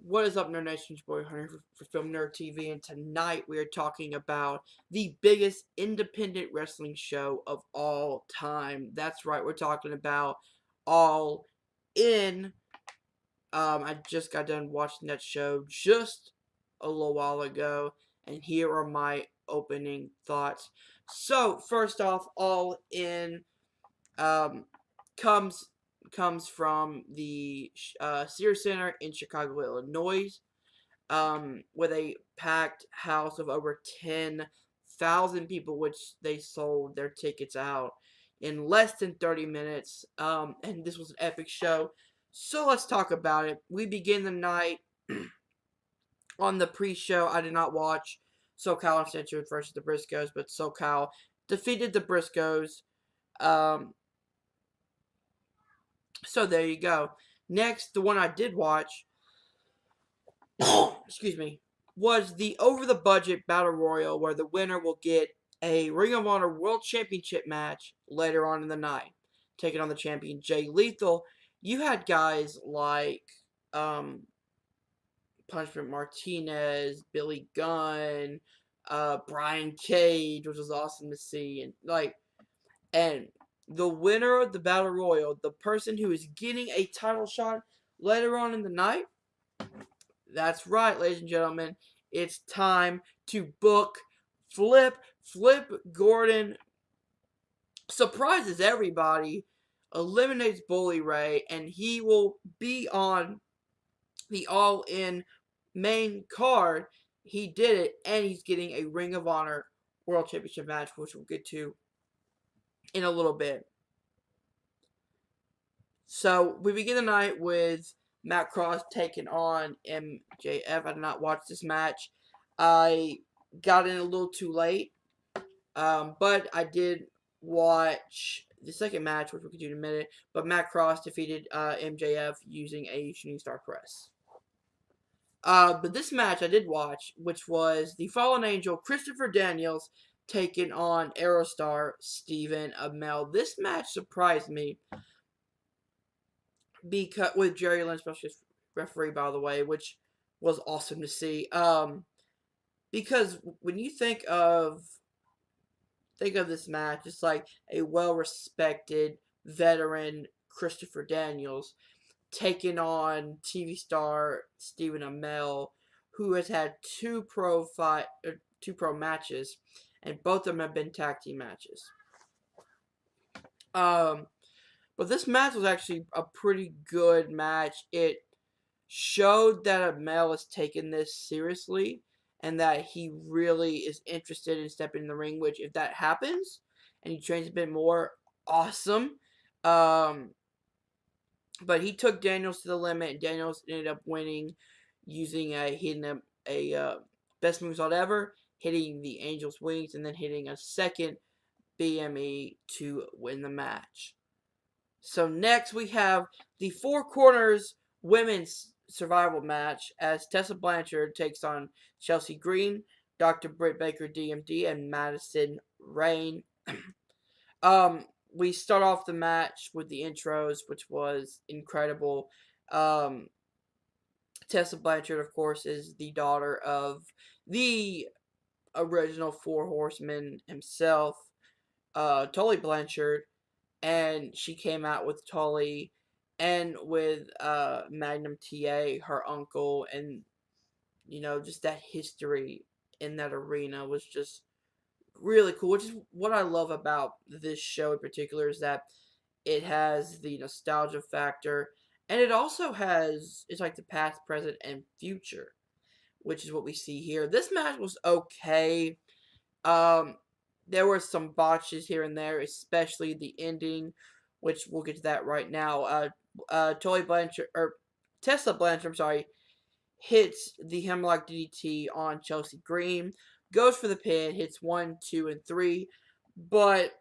What is up, Nerd Nation? It's your boy Hunter for Film Nerd TV, and tonight we are talking about the biggest independent wrestling show of all time. That's right, we're talking about All In. I just got done watching that show just a little while ago, and here are my opening thoughts. So, first off, All In um, comes comes from the Sears Center in Chicago, Illinois, with a packed house of over 10,000 people, which they sold their tickets out in less than 30 minutes. And this was an epic show. So let's talk about it. We begin the night on the pre-show. I did not watch SoCal Uncensored versus the Briscoes, but SoCal defeated the Briscoes. Um, so there you go. Next, the one I did watch excuse me, was the over the budget battle royal where the winner will get a Ring of Honor World Championship match later on in the night, taking on the champion Jay Lethal. You had guys like um, Punishment Martinez, Billy Gunn, Brian Cage, which was awesome to see, and the winner of the battle royal, the person who is getting a title shot later on in the night. That's right, ladies and gentlemen. It's time to book Flip. Flip Gordon surprises everybody, eliminates Bully Ray, and he will be on the All In main card. He did it, and he's getting a Ring of Honor World Championship match, which we'll get to in a little bit. So we begin the night with Matt Cross taking on MJF. I did not watch this match. I got in a little too late, but I did watch the second match, which we can do in a minute. But Matt Cross defeated MJF using a shooting star press. But this match I did watch, which was the Fallen Angel Christopher Daniels taking on Aerostar Stephen Amell. This match surprised me because with Jerry Lynn special referee, by the way, which was awesome to see. Because when you think of this match, it's like a well respected veteran Christopher Daniels taking on TV star Stephen Amell, who has had two pro matches, and both of them have been tag team matches. Um, but this match was actually a pretty good match. It showed that Amell is taking this seriously and that he really is interested in stepping in the ring, which if that happens and he trains a bit more, awesome. Um, but he took Daniels to the limit, and Daniels ended up winning using hitting a best moves ever, hitting the Angel's wings, and then hitting a second BME to win the match. So next we have the Four Corners Women's Survival match as Tessa Blanchard takes on Chelsea Green, Dr. Britt Baker DMD, and Madison Rain. um, we start off the match with the intros, which was incredible. Um, Tessa Blanchard, of course, is the daughter of the original Four Horsemen himself, Tully Blanchard, and she came out with Tully and with Magnum TA, her uncle, and just that history in that arena was just really cool. Which is what I love about this show in particular is that it has the nostalgia factor, and it also has it's like the past, present, and future, which is what we see here. This match was okay. Um, there were some botches here and there, especially the ending, which we'll get to that right now. Tully Blanchard or Tessa Blanchard, I'm sorry, hits the Hemlock DDT on Chelsea Green, goes for the pin, hits 1, 2, and 3, but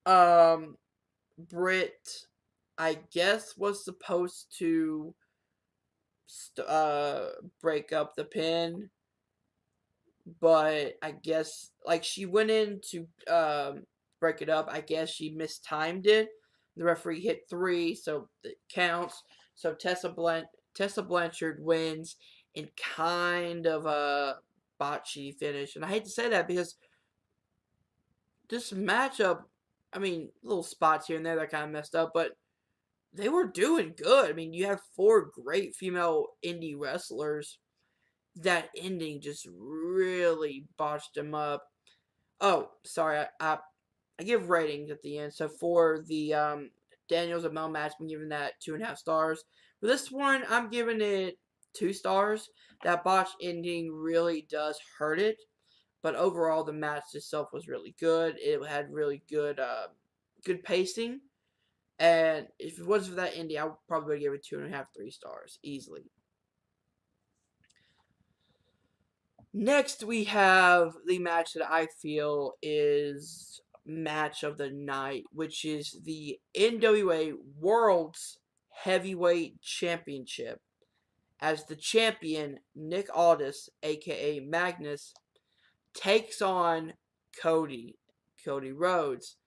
um, Britt, I guess, was supposed to break up the pin, but I guess like she went in to break it up. I guess she mistimed it. The referee hit 3, so it counts. So Tessa Blanchard wins in kind of a botchy finish. And I hate to say that because this matchup, I mean, little spots here and there that kind of messed up, but they were doing good. I mean, you have 4 great female indie wrestlers. That ending just really botched them up. Oh, sorry, I give ratings at the end. So for the Daniels and Mel match, I'm giving that 2.5 stars. For this one, I'm giving it 2 stars. That botched ending really does hurt it, but overall the match itself was really good. It had really good good pacing, and if it wasn't for that ending, I would probably give it 2.5, 3 stars easily. Next, we have the match that I feel is match of the night, which is the NWA World's Heavyweight Championship. As the champion, Nick Aldis, aka Magnus, takes on Cody Rhodes.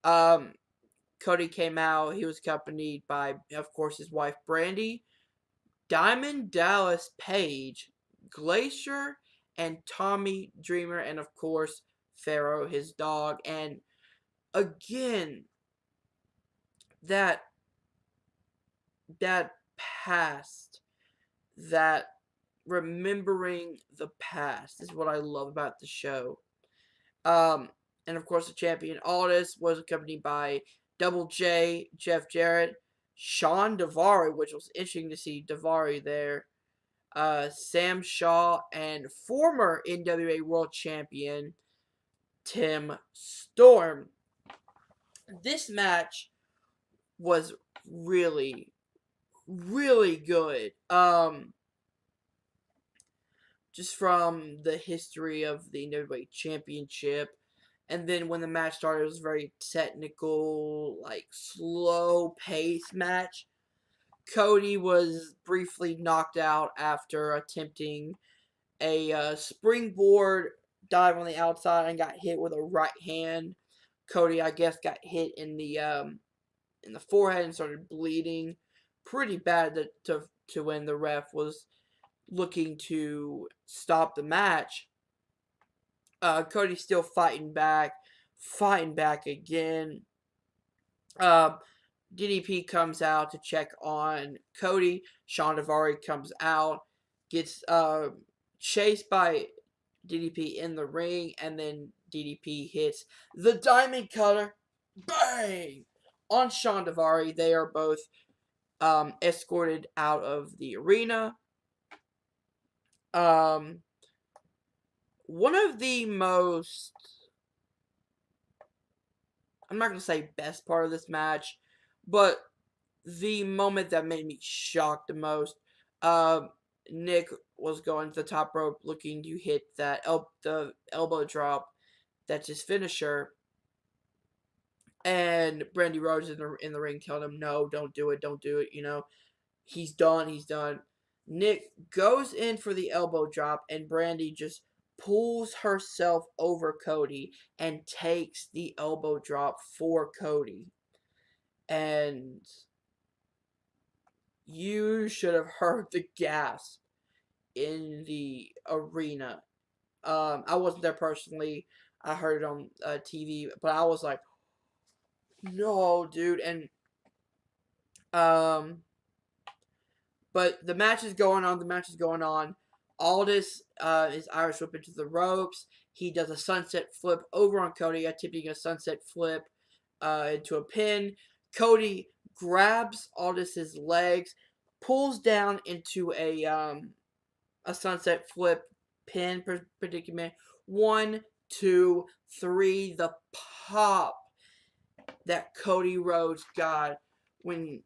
Cody came out. He was accompanied by, of course, his wife Brandy, Diamond Dallas Page, Glacier, and Tommy Dreamer, and of course Pharaoh, his dog. And again, that past, that remembering the past is what I love about the show. And of course the champion Aldis was accompanied by Double J, Jeff Jarrett, Sean Daivari, which was interesting to see Daivari there. Sam Shaw, and former NWA World Champion Tim Storm. This match was really, really good. Just from the history of the NWA Championship. And then when the match started, it was a very technical, like, slow pace match. Cody was briefly knocked out after attempting a springboard dive on the outside and got hit with a right hand. Cody, I guess, got hit in the forehead and started bleeding pretty bad to when the ref was looking to stop the match. Cody's still fighting back again. DDP comes out to check on Cody. Sean Daivari comes out, gets chased by DDP in the ring, and then DDP hits the Diamond Cutter, bang, on Sean Daivari. They are both escorted out of the arena. One of the most, I'm not going to say best part of this match, but the moment that made me shocked the most, Nick was going to the top rope looking to hit that the elbow drop. That's his finisher. And Brandy Rhodes in the ring telling him, no, don't do it, you know. He's done. Nick goes in for the elbow drop, and Brandy just pulls herself over Cody and takes the elbow drop for Cody. And you should have heard the gasp in the arena. I wasn't there personally. I heard it on TV, but I was like, no, dude. And but the match is going on. Aldis is Irish whip into the ropes. He does a sunset flip over on Cody, attempting a sunset flip into a pin. Cody grabs Aldis's legs, pulls down into a sunset flip pin predicament. 1, 2, 3. The pop that Cody Rhodes got when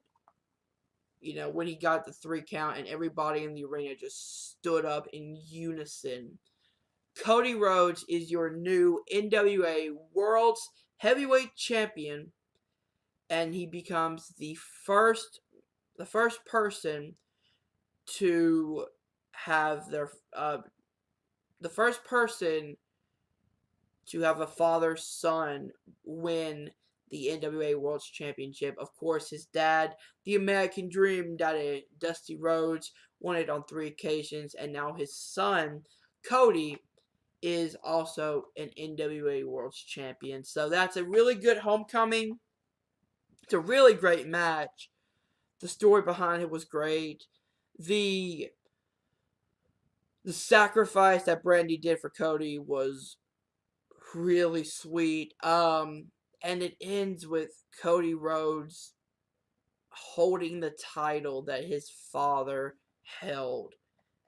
he got the 3 count and everybody in the arena just stood up in unison. Cody Rhodes is your new NWA World's Heavyweight Champion, and he becomes the first person to have the first person to have a father-son win the NWA World Championship. Of course, his dad, the American Dream, Daddy Dusty Rhodes, won it on 3 occasions, and now his son, Cody, is also an NWA World Champion. So that's a really good homecoming. It's a really great match. The story behind it was great. The sacrifice that Brandy did for Cody was really sweet. And it ends with Cody Rhodes holding the title that his father held,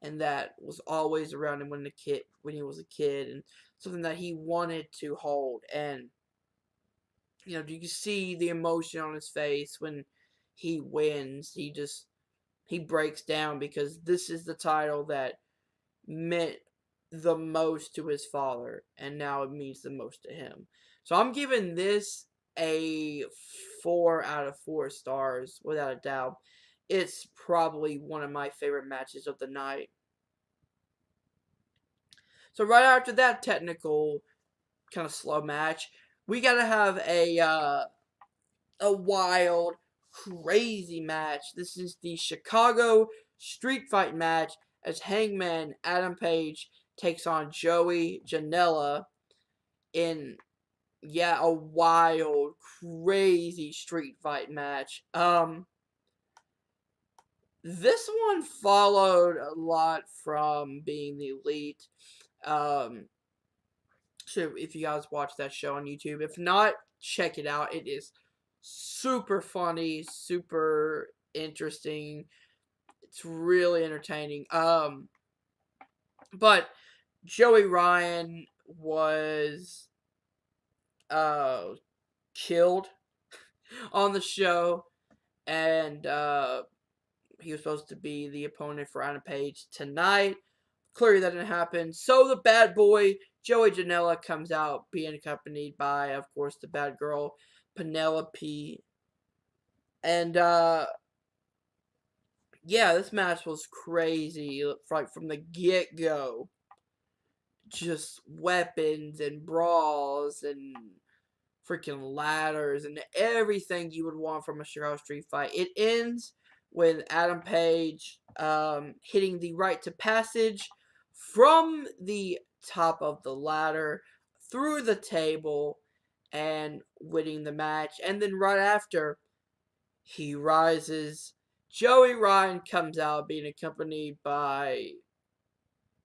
and that was always around him when he was a kid, and something that he wanted to hold. And you can see the emotion on his face when he wins. He breaks down because this is the title that meant the most to his father, and now it means the most to him. So I'm giving this a 4 out of 4 stars, without a doubt. It's probably one of my favorite matches of the night. So right after that technical, kind of slow match, we gotta have a wild, crazy match. This is the Chicago Street Fight match as Hangman Adam Page takes on Joey Janela in, a wild, crazy street fight match. This one followed a lot from Being the Elite. So if you guys watch that show on YouTube, if not, check it out. It is super funny, super interesting. It's really entertaining. But Joey Ryan was killed on the show, and he was supposed to be the opponent for Adam Page tonight. Clearly that didn't happen. So the bad boy, Joey Janela, comes out being accompanied by, of course, the bad girl, Penelope. And this match was crazy, right from the get-go. Just weapons and brawls and freaking ladders and everything you would want from a Chicago street fight. It ends with Adam Page hitting the right to passage from the top of the ladder through the table and winning the match. And then right after, he rises. Joey Ryan comes out being accompanied by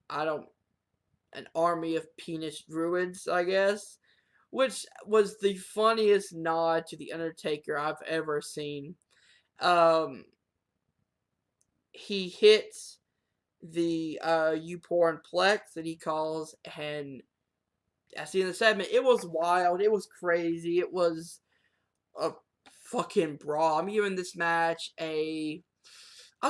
an army of penis druids, I guess, which was the funniest nod to The Undertaker I've ever seen. He hits the U-Porn Plex that he calls, and at the end of the segment, it was wild, it was crazy, it was a fucking brawl. I'm giving this match I'll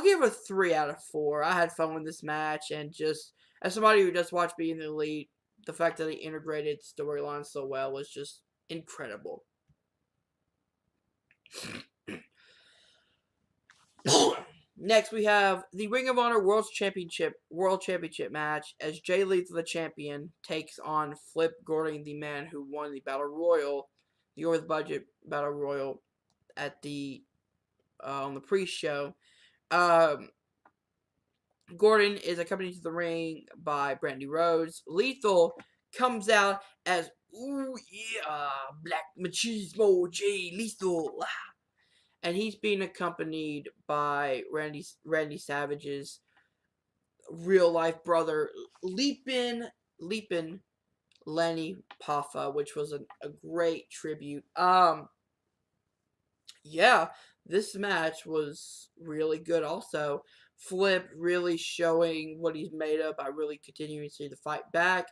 give it a 3 out of 4. I had fun with this match, and just as somebody who just watched Being the Elite, the fact that they integrated storylines so well was just incredible. Next, we have the Ring of Honor World Championship match as Jay Lethal, the champion, takes on Flip Gordon, the man who won the Battle Royal, the Over the Budget Battle Royal, at the on the pre-show. Gordon is accompanied to the ring by Brandy Rhodes. Lethal comes out as, ooh yeah, Black Machismo Jay Lethal. And he's being accompanied by Randy Savage's real life brother, Leapin Lenny Paffa, which was a great tribute. This match was really good also. Flip really showing what he's made of by really continuing to fight back.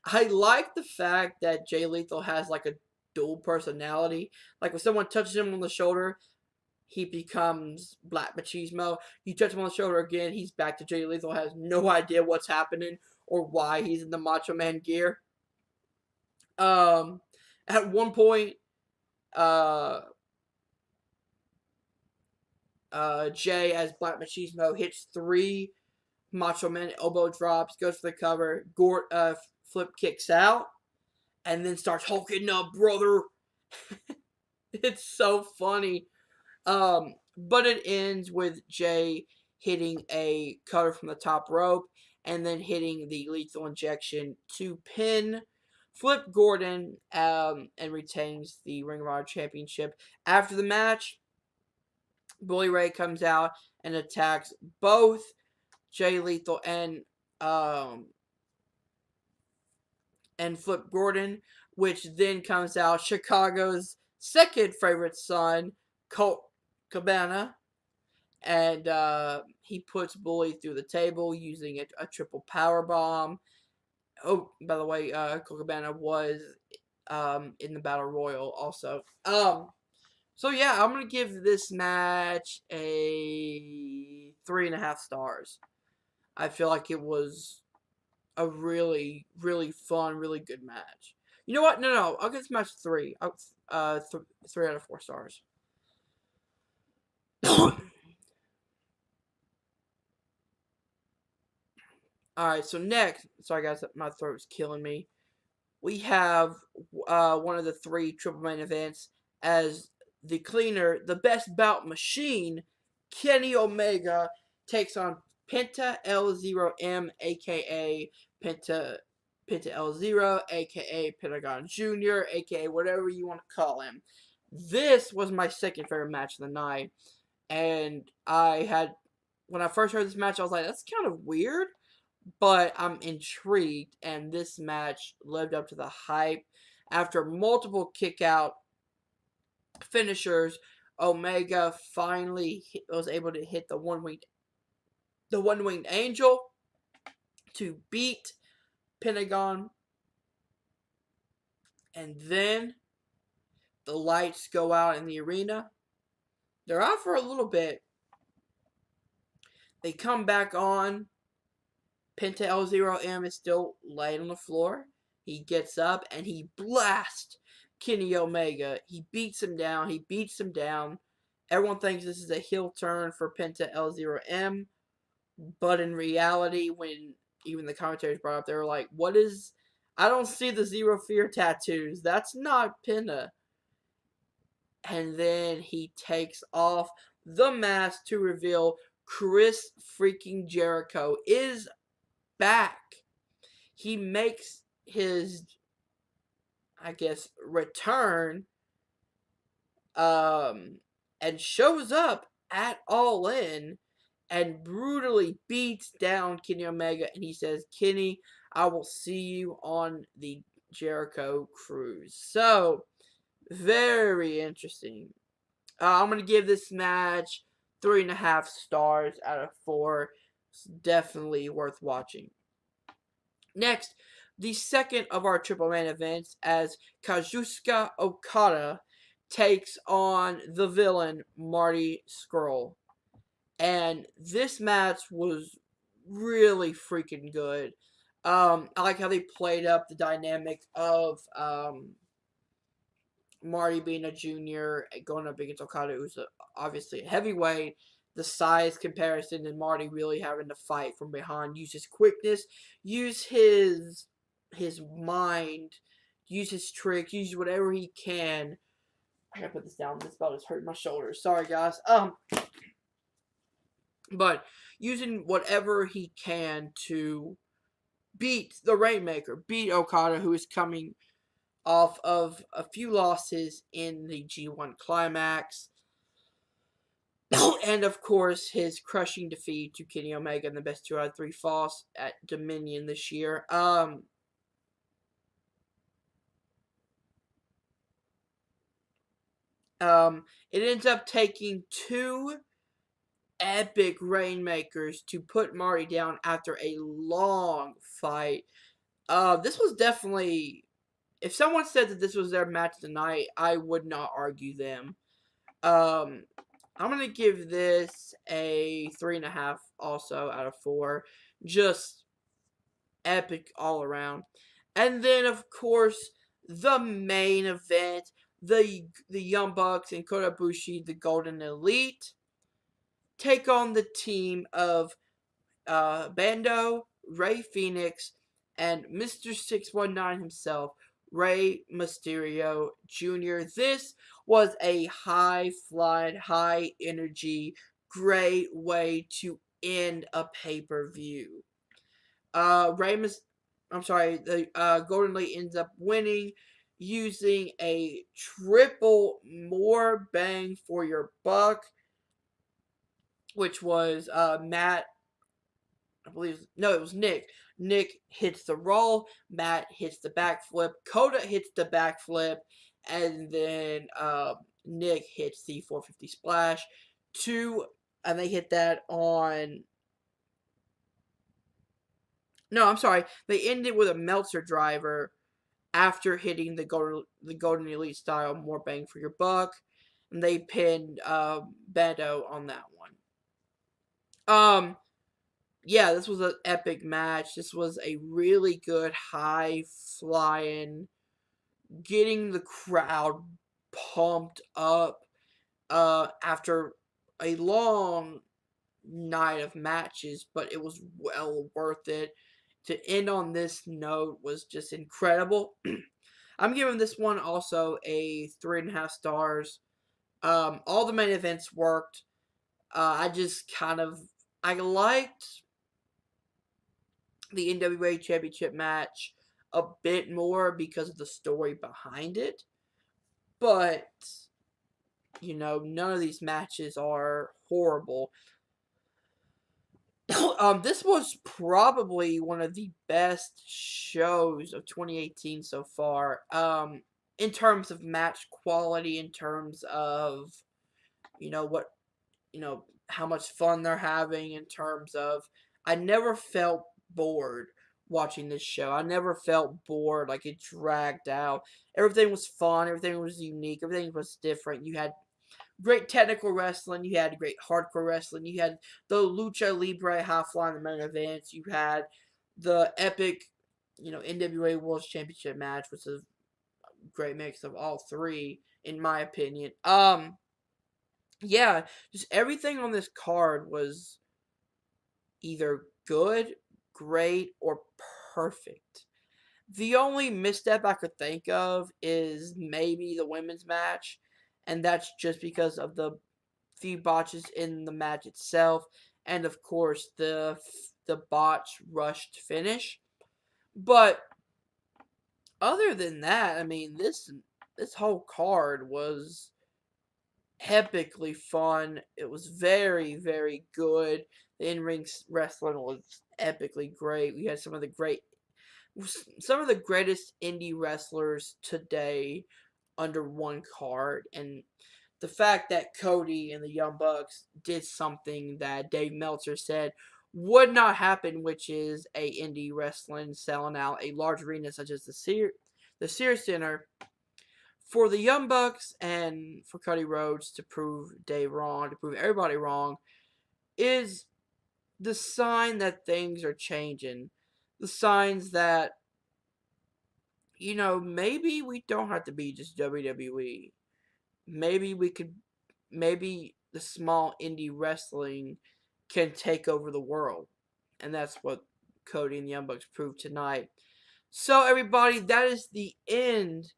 I like the fact that Jay Lethal has like a dual personality. Like when someone touches him on the shoulder, he becomes Black Machismo. You touch him on the shoulder again, he's back to Jay Lethal, has no idea what's happening or why he's in the Macho Man gear. At one point, Jay, as Black Machismo, hits 3 Macho Man elbow drops, goes for the cover. Flip kicks out, and then starts hulking up, brother. It's so funny. But it ends with Jay hitting a cutter from the top rope and then hitting the lethal injection to pin Flip Gordon and retains the Ring of Honor Championship. After the match, Bully Ray comes out and attacks both Jay Lethal and Flip Gordon, which then comes out Chicago's second favorite son, Colt Cabana, and he puts Bully through the table using a triple power bomb. Oh, by the way, Colt Cabana was in the Battle Royal also. So yeah, I'm gonna give this match a 3.5 stars. I feel like it was a really, really fun, really good match. You know what? No, I'll give this match 3. 3 out of 4 stars. Alright, so next, sorry guys, my throat's killing me. We have one of the 3 triple main events as the cleaner, the best bout machine, Kenny Omega, takes on Penta L0M, aka Penta L0, aka Pentagon Jr., aka whatever you want to call him. This was my second favorite match of the night, and when I first heard this match, I was like, that's kind of weird, but I'm intrigued, and this match lived up to the hype. After multiple kick-out finishers, Omega finally was able to hit the one-winged angel to beat Pentagon, and then the lights go out in the arena. They're out for a little bit. They come back on. Penta L0M is still laying on the floor. He gets up and he blasts Kenny Omega. He beats him down. He beats him down. Everyone thinks this is a heel turn for Penta L0M. But in reality, when even the commentators brought up, they were like, what is... I don't see the Zero Fear tattoos. That's not Penta. And then he takes off the mask to reveal Chris freaking Jericho is back. He makes his, I guess, return and shows up at All In and brutally beats down Kenny Omega, and he says, Kenny, I will see you on the Jericho cruise. So, very interesting. I'm going to give this match 3.5 stars out of 4. It's definitely worth watching. Next, the second of our triple main events as Kazuchika Okada takes on the villain Marty Scurll. And this match was really freaking good. I like how they played up the dynamic of Marty being a junior, going up against Okada, who's obviously a heavyweight. The size comparison, and Marty really having to fight from behind, use his quickness, use his mind, use his tricks, use whatever he can. I gotta put this down. This belt is hurting my shoulders. Sorry, guys. But using whatever he can to beat the Rainmaker, beat Okada, who is coming off of a few losses in the G1 Climax. And of course, his crushing defeat to Kenny Omega in the best 2 out of 3 falls at Dominion this year. It ends up taking 2 epic Rainmakers to put Marty down after a long fight. This was definitely... If someone said that this was their match tonight, I would not argue them. I'm going to give this a 3.5 also out of 4. Just epic all around. And then, of course, the main event, the Young Bucks and Kota Ibushi, the Golden Elite, take on the team of Bando, Rey Fenix, and Mr. 619 himself, Rey Mysterio Jr. This was a high flying, high energy, great way to end a pay-per-view. Ramus, I'm sorry, the Golden Elite ends up winning using a triple more bang for your buck, which was Matt. I believe no, it was Nick. Nick hits the roll. Matt hits the backflip. Kota hits the backflip, and then Nick hits the 450 splash. And they hit that on. No, I'm sorry. They ended with a Meltzer driver after hitting the Golden Elite style more bang for your buck, and they pinned Beto on that one. Yeah, this was an epic match. This was a really good high flying, getting the crowd pumped up after a long night of matches, but it was well worth it. To end on this note was just incredible. I'm giving this one also a 3.5 stars. All the main events worked. I just I liked the NWA Championship match a bit more because of the story behind it. But, none of these matches are horrible. This was probably one of the best shows of 2018 so far. In terms of match quality, in terms of, what, how much fun they're having, in terms of, I never felt bored watching this show. I never felt bored, like it dragged out. Everything was fun, everything was unique, everything was different. You had great technical wrestling, you had great hardcore wrestling, you had the Lucha Libre high flying the main events, you had the epic, NWA World Championship match, which is a great mix of all three, in my opinion. Yeah, just everything on this card was either good, great, or perfect. The only misstep I could think of is maybe the women's match, and that's just because of the few botches in the match itself, and of course the botch rushed finish. But other than that, I mean this whole card was epically fun. It was very, very good. The in-ring wrestling was epically great. We had some of the greatest indie wrestlers today under one card, and the fact that Cody and the Young Bucks did something that Dave Meltzer said would not happen, which is a indie wrestling selling out a large arena such as the Sears Center for the Young Bucks and for Cody Rhodes to prove Dave wrong, to prove everybody wrong, is the sign that things are changing. The signs that, maybe we don't have to be just WWE. Maybe the small indie wrestling can take over the world. And that's what Cody and the Young Bucks proved tonight. So, everybody, that is the end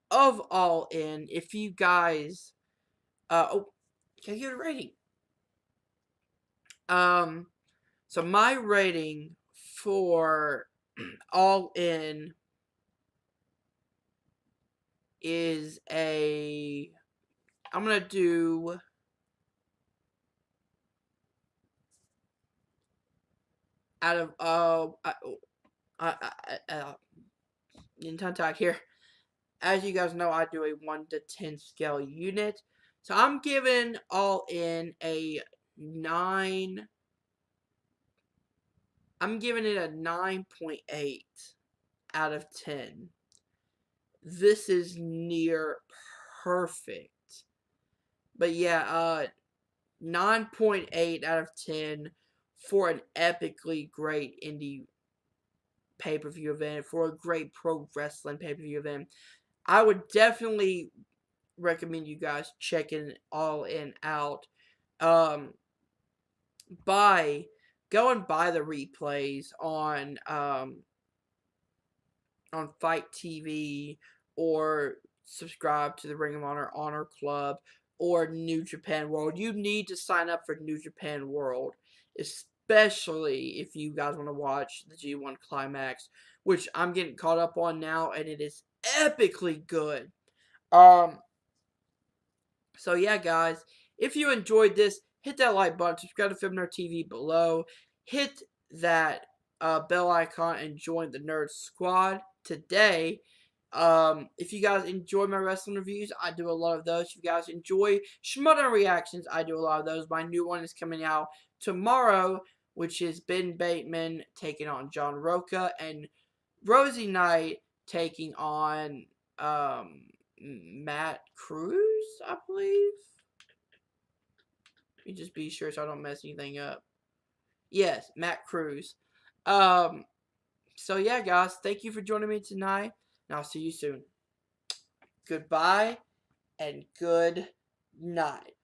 of All In. If you guys, can I give it a rating? So my rating for All In is I'm gonna do out of in tongue talk here. As you guys know, I do a 1 to 10 scale unit. So I'm giving All In a 9. I'm giving it a 9.8 out of 10. This is near perfect. But yeah, 9.8 out of 10 for an epically great indie pay-per-view event, for a great pro wrestling pay-per-view event. I would definitely recommend you guys checking All In out. Um, go and buy the replays on FITE TV or subscribe to the Ring of Honor Club or New Japan World. You need to sign up for New Japan World, especially if you guys want to watch the G1 Climax, which I'm getting caught up on now, and it is epically good. So yeah, guys, if you enjoyed this, hit that like button, subscribe to FibNerd TV below, hit that bell icon, and join the Nerd Squad today. If you guys enjoy my wrestling reviews, I do a lot of those. If you guys enjoy Shmudder reactions, I do a lot of those. My new one is coming out tomorrow, which is Ben Bateman taking on John Roca and Rosie Knight taking on Matt Cruz, I believe. Let me just be sure so I don't mess anything up. Yes, Matt Cruz. So yeah, guys, thank you for joining me tonight, and I'll see you soon. Goodbye and good night.